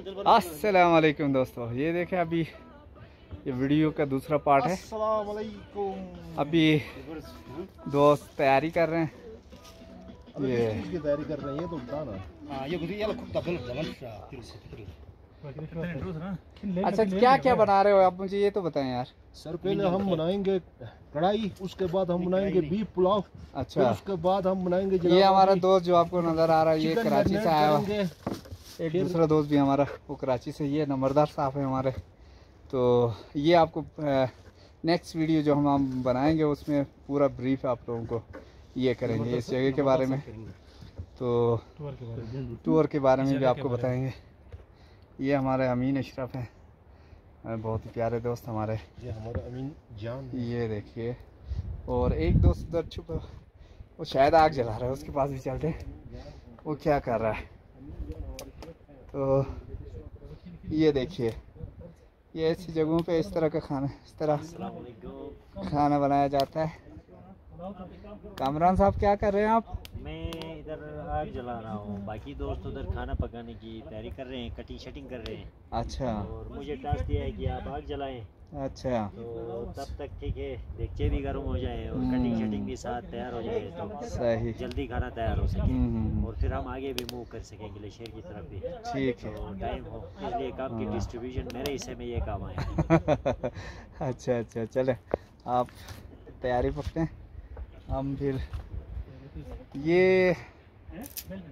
अस्सलाम वालेकुम दोस्तों, ये देखें अभी ये वीडियो का दूसरा पार्ट है। अस्सलाम वालेकुम। अभी दोस्त तैयारी कर रहे हैं। ये की तैयारी कर रहे हैं, ये तो बताना। अच्छा, क्या क्या बना रहे हो आप, मुझे ये तो बताएं यार। सर पहले हम बनाएंगे कढ़ाई, उसके बाद हम बनाएंगे बीफ पुलाव। अच्छा, उसके बाद हम बनाएंगे ये हमारा दोस्त जो आपको नजर आ रहा है, ये कराची से आया हुआ। एक दूसरा दोस्त भी हमारा, वो कराची से, ये नंबरदार साहब है हमारे। तो ये आपको नेक्स्ट वीडियो जो हम बनाएंगे उसमें पूरा ब्रीफ आप लोगों को ये करेंगे इस जगह के बारे में, तो टूर के बारे में भी आपको बताएंगे। ये हमारे अमीन अशरफ हैं, बहुत ही प्यारे दोस्त हमारे। ये हमारा अमीन जान, ये देखिए। और एक दोस्त उधर छुपा, वो शायद आग जला रहा है, उसके पास भी चलते हैं वो क्या कर रहा है। तो ये देखिए, ये ऐसी जगहों पे इस तरह का खाना, इस तरह खाना बनाया जाता है। कामरान साहब क्या कर रहे हैं आप? मैं इधर आग जला रहा हूँ, बाकी दोस्त उधर खाना पकाने की तैयारी कर रहे हैं, कटिंग शटिंग कर रहे हैं। अच्छा, और मुझे टास्क दिया है कि आप आग जलाएं। अच्छा, तो तब तक ठीक है, देगचे भी गर्म हो जाए और कटिंग शटिंग भी साथ तैयार हो जाए तो सही, जल्दी खाना तैयार हो सके और फिर हम आगे भी मूव कर सकेंगे लेशेर की तरफ भी। ठीक है, तो टाइम हो, इसलिए काम की डिस्ट्रीब्यूशन मेरे हिस्से में ये काम आया। अच्छा अच्छा, चले आप तैयारी पकते हैं, हम फिर। ये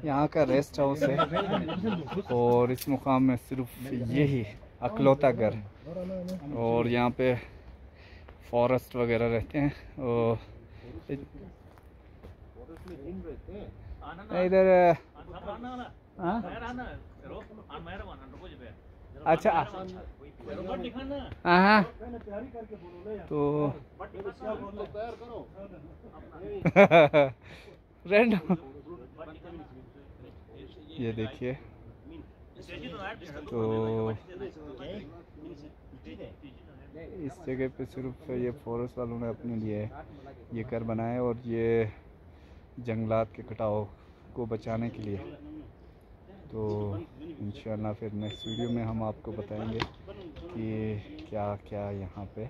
यहाँ का रेस्ट हाउस है और इस मुकाम में सिर्फ यही अकलौता घर, और यहाँ पे फॉरेस्ट वगैरह रहते हैं। और इधर अच्छा, हाँ तो रैंडम, ये देखिए। तो इस जगह पे सिर्फ ये फॉरेस्ट वालों ने अपने लिए ये घर बनाए, और ये जंगलात के कटाव को बचाने के लिए। तो इंशाल्लाह फिर नेक्स्ट वीडियो में हम आपको बताएंगे कि क्या क्या यहाँ पे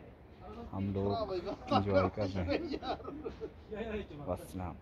हम लोग एंजॉय कर रहे हैं। वस्सलाम।